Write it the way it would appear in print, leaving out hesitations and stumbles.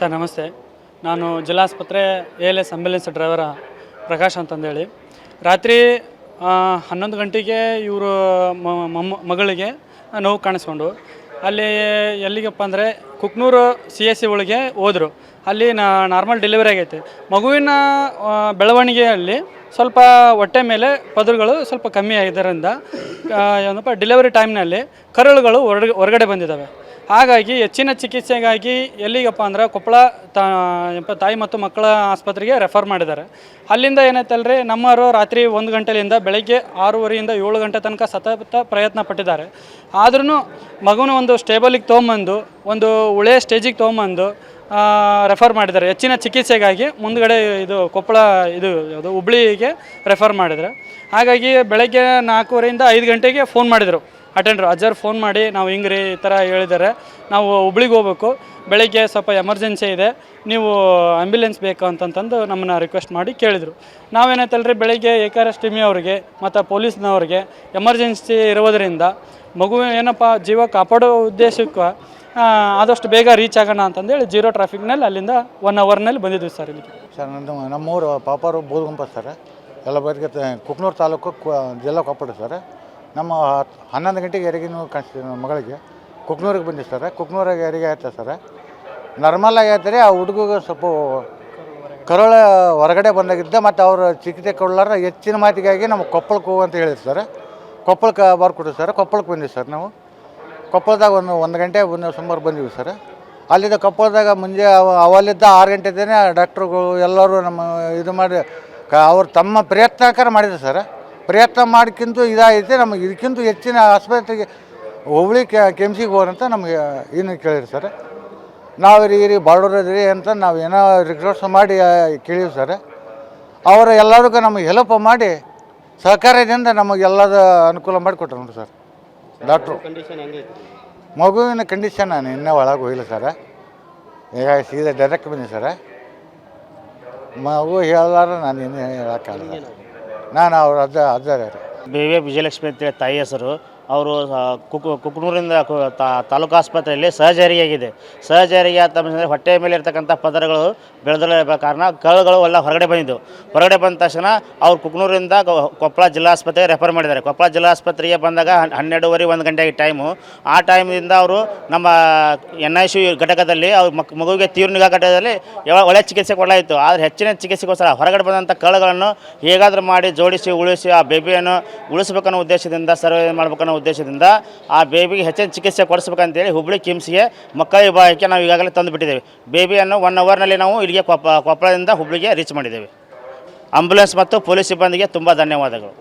Sir ನಮಸ್ತೆ. ನಾನು ಜಿಲ್ಲಾಸ್ಪತ್ರೆ ALS ambulance driver Prakash ಅಂತಂದೇಳಿ. ರಾತ್ರಿ 11 ಗಂಟೆಗೆ ಇವರು ಮಗಳಿಗೆ ನೋವು ಕಾಣಿಸ್ಕೊಂಡು ಅಲ್ಲಿ ಎಲ್ಲಿಗಪ್ಪ ಅಂದರೆ ಕುಕ್ನೂರು CSC ಒಳಗೆ ಹೋದರು. ಅಲ್ಲಿ ನಾರ್ಮಲ್ ಡೆಲಿವರಿ ಆಗೈತೆ. ಮಗುವಿನ ಬೆಳವಣಿಗೆಯಲ್ಲಿ ಸ್ವಲ್ಪ ಹೊಟ್ಟೆ ಮೇಲೆ ಪದರುಗಳು ಸ್ವಲ್ಪ ಕಮ್ಮಿ ಆಗಿದ್ದರಿಂದ ಏನಪ್ಪ ಡೆಲಿವರಿ ಟೈಮ್ನಲ್ಲಿ ಕರುಳುಗಳು ಹೊರಗಡೆ ಬಂದಿದ್ದಾವೆ. ಹಾಗಾಗಿ ಹೆಚ್ಚಿನ ಚಿಕಿತ್ಸೆಗಾಗಿ ಎಲ್ಲಿಗಪ್ಪ ಅಂದ್ರೆ ಕೊಪ್ಪಳ ತಾಯಿ ಮತ್ತು ಮಕ್ಕಳ ಆಸ್ಪತ್ರೆಗೆ ರೆಫರ್ ಮಾಡಿದ್ದಾರೆ. ಅಲ್ಲಿಂದ ಏನೈತಲ್ರಿ ನಮ್ಮವರು ರಾತ್ರಿ 1 ಗಂಟೆಯಿಂದ ಬೆಳಗ್ಗೆ 6:30 7 ಗಂಟೆ ತನಕ ಸತತ ಪ್ರಯತ್ನ ಪಟ್ಟಿದ್ದಾರೆ. ಆದ್ರೂ ಮಗುನ ಒಂದು ಸ್ಟೇಬಲಿಗೆ ತೊಗೊಂಬಂದು ಒಂದು ಒಳ್ಳೆಯ ಸ್ಟೇಜಿಗೆ ತೊಗೊಂಬಂದು ರೆಫರ್ ಮಾಡಿದ್ದಾರೆ. ಹೆಚ್ಚಿನ ಚಿಕಿತ್ಸೆಗಾಗಿ ಮುಂದ್ಗಡೆ ಕೊಪ್ಪಳ ಯಾವುದು ಹುಬ್ಳಿಗೆ ರೆಫರ್ ಮಾಡಿದ್ರು. ಹಾಗಾಗಿ ಬೆಳಗ್ಗೆ 4:15 5 ಗಂಟೆಗೆ ಫೋನ್ ಮಾಡಿದರು ಅಟೆಂಡ್ರು. ಅಜ್ಜರು ಫೋನ್ ಮಾಡಿ ನಾವು ಹಿಂಗ್ರಿ ಈ ಥರ ಹೇಳಿದ್ದಾರೆ, ನಾವು ಹುಬ್ಳಿಗೆ ಹೋಗ್ಬೇಕು, ಬೆಳಗ್ಗೆ ಸ್ವಲ್ಪ ಎಮರ್ಜೆನ್ಸಿ ಇದೆ, ನೀವು ಆ್ಯಂಬ್ಯುಲೆನ್ಸ್ ಬೇಕು ಅಂತಂದು ನಮ್ಮನ್ನು ರಿಕ್ವೆಸ್ಟ್ ಮಾಡಿ ಕೇಳಿದರು. ನಾವೇನಾಯ್ತಲ್ರಿ ಬೆಳಗ್ಗೆ AKRSTME ಅವ್ರಿಗೆ ಮತ್ತು ಪೊಲೀಸ್ನವ್ರಿಗೆ ಎಮರ್ಜೆನ್ಸಿ ಇರೋದರಿಂದ ಮಗು ಏನಪ್ಪ ಜೀವ ಕಾಪಾಡೋ ಉದ್ದೇಶಕ್ಕೆ ಆದಷ್ಟು ಬೇಗ ರೀಚ್ ಆಗೋಣ ಅಂತಂದೇಳಿ 0 ಟ್ರಾಫಿಕ್ನಲ್ಲಿ ಅಲ್ಲಿಂದ 1 ಅವರ್ನಲ್ಲಿ ಬಂದಿದ್ವಿ ಸರ್ ಇಲ್ಲಿಗೆ. ಸರ್ ನಮ್ಮೂರು ಪಾಪಾರು ಬೋಧಗುಂಪ ಸರ್, ಎಲ್ಲ ಬರಿಗೆ ಕುಕ್ನೂರು ತಾಲೂಕು ಜಿಲ್ಲಾ ಕೊಪ್ಪಳ ಸರ್. ನಮ್ಮ 11 ಗಂಟೆಗೆ ಹೆರಿಗೆ ಕಾಣಿಸ್ತೀವಿ ನಮ್ಮ ಮಗಳಿಗೆ. ಕುಕ್ನೂರಿಗೆ ಬಂದಿವಿ ಸರ್. ಕುಕ್ನೂರಿಗೆ ಹೆರಿಗೆ ಆಯ್ತು ಸರ್. ನಾರ್ಮಲಾಗಿ ಆಯ್ತಾರೆ. ಆ ಹುಡುಗಿಗೆ ಸ್ವಲ್ಪ ಕರುಳ ಹೊರಗಡೆ ಬಂದಾಗಿದ್ದ ಮತ್ತು ಅವರು ಚಿಕಿತ್ಸೆ ಕೊಡಲಾರ ಹೆಚ್ಚಿನ ಮಾತಿಗಾಗಿ ನಮ್ಮ ಕೊಪ್ಪಳಕ್ಕೆ ಹೋಗು ಅಂತ ಹೇಳಿದ್ರು ಸರ್. ಕೊಪ್ಪಳಕ್ಕೆ ಬರ್ಕೊಡ್ತೀವಿ ಸರ್. ಕೊಪ್ಪಳಕ್ಕೆ ಬಂದಿವಿ ಸರ್ ನಾವು. ಕೊಪ್ಪಳದಾಗ ಒಂದು ಗಂಟೆ ಸುಮಾರು ಬಂದಿವಿ ಸರ್. ಅಲ್ಲಿದ್ದ ಕೊಪ್ಪಳದಾಗ ಮುಂಜೆ ಅವಲ್ಲಿದ್ದ 6 ಗಂಟೆದೇನೆ ಡಾಕ್ಟ್ರುಗಳು ಎಲ್ಲರೂ ನಮ್ಮ ಇದು ಮಾಡಿ ಅವ್ರು ತಮ್ಮ ಪ್ರಯತ್ನಕಾರ ಮಾಡಿದ್ರು ಸರ್. ಪ್ರಯತ್ನ ಮಾಡಿಕ್ಕಿಂತ ಇದಾಗೈತೆ. ನಮಗೆ ಇದಕ್ಕಿಂತ ಹೆಚ್ಚಿನ ಆಸ್ಪತ್ರೆಗೆ ಹುಬ್ಳಿ KMCಗೆ ಹೋಗ್ರಂತ ನಮಗೆ ಏನು ಕೇಳಿರಿ ಸರ್. ನಾವು ರೀ ಬಾಳೂರದ್ರಿ ಅಂತ ನಾವು ಏನೋ ರಿಕ್ವೆಸ್ಟ್ ಮಾಡಿ ಕೇಳೀವಿ ಸರ್. ಅವರು ಎಲ್ಲರಿಗೂ ನಮಗೆ ಹೆಲ್ಪ್ ಮಾಡಿ ಸಹಕಾರದಿಂದ ನಮಗೆಲ್ಲದ ಅನುಕೂಲ ಮಾಡಿಕೊಟ್ರು ನೋಡಿ ಸರ್ ಡಾಕ್ಟ್ರು. ಮಗುವಿನ ಕಂಡೀಷನ್ ನಾನು ಇನ್ನೂ ಒಳಗೆ ಹೋಗಿಲ್ಲ ಸರ್. ಈಗ ಸೀದಾ ಡೈರೆಕ್ಟ್ ಬಂದಿ ಸರ್. ಮಗು ಹೇಳಲಾರ ನಾನು ಇನ್ನೂ ಹೇಳೋಕ್ಕಾಗಲ್ಲ. ನಾನು ಅವ್ರ ಅಜ್ಜ BV ವಿಜಯಲಕ್ಷ್ಮಿ ಅಂತೇಳಿ ತಾಯಿ ಹೆಸರು. ಅವರು ಕುಕ್ನೂರಿಂದ ತಾಲೂಕು ಆಸ್ಪತ್ರೆಯಲ್ಲಿ ಸಹಜರಿಯಾಗಿದೆ. ಸಹಜರಿಗೆ ತಮ್ಮ ಹೊಟ್ಟೆ ಮೇಲೆ ಇರ್ತಕ್ಕಂಥ ಪದರಗಳು ಬೆಳೆದಿರೋ ಕಾರಣ ಕರುಳುಗಳು ಎಲ್ಲ ಹೊರಗಡೆ ಬಂದಿದ್ದವು. ಹೊರಗಡೆ ಬಂದ ತಕ್ಷಣ ಅವ್ರು ಕುಕ್ನೂರಿಂದ ಕೊಪ್ಪಳ ಜಿಲ್ಲಾ ಆಸ್ಪತ್ರೆಗೆ ರೆಫರ್ ಮಾಡಿದ್ದಾರೆ. ಕೊಪ್ಪಳ ಜಿಲ್ಲಾ ಆಸ್ಪತ್ರೆಗೆ ಬಂದಾಗ 12:30 1 ಗಂಟೆಗೆ ಟೈಮು. ಆ ಟೈಮಿಂದ ಅವರು ನಮ್ಮ NICU ಘಟಕದಲ್ಲಿ ಅವ್ರ ಮಗುವಿಗೆ ತೀವ್ರ ನಿಗಾ ಘಟಕದಲ್ಲಿ ಒಳ್ಳೆಯ ಚಿಕಿತ್ಸೆ ಕೊಡಲಾಯಿತು. ಆದರೆ ಹೆಚ್ಚಿನ ಚಿಕಿತ್ಸೆಗೋಸ್ಕರ ಹೊರಗಡೆ ಬಂದಂಥ ಕರುಳುಗಳನ್ನು ಹೇಗಾದರೂ ಮಾಡಿ ಜೋಡಿಸಿ ಉಳಿಸಿ ಆ ಬೇಬಿಯನ್ನು ಉಳಿಸ್ಬೇಕನ್ನೋ ಉದ್ದೇಶದಿಂದ ಸರ್ವೆ ಮಾಡ್ಬೇಕನ್ನೋ ಉದ್ದೇಶದಿಂದ ಆ ಬೇಬಿಗೆ ಹೆಚ್ಚಿನ ಚಿಕಿತ್ಸೆ ಕೊಡಿಸ್ಬೇಕಂತೇಳಿ ಹುಬ್ಳಿ KIMSಗೆ ಮಕ್ಕಳ ವಿಭಾಗಕ್ಕೆ ನಾವು ಈಗಾಗಲೇ ತಂದು ಬಿಟ್ಟಿದ್ದೇವೆ. ಬೇಬಿಯನ್ನು 1 ಅವರ್ನಲ್ಲಿ ನಾವು ಇಲ್ಲಿಗೆ ಕೊಪ್ಪಳದಿಂದ ಹುಬ್ಳಿಗೆ ರೀಚ್ ಮಾಡಿದ್ದೇವೆ. ಆಂಬ್ಯುಲೆನ್ಸ್ ಮತ್ತು ಪೊಲೀಸ್ ಸಿಬ್ಬಂದಿಗೆ ತುಂಬ ಧನ್ಯವಾದಗಳು.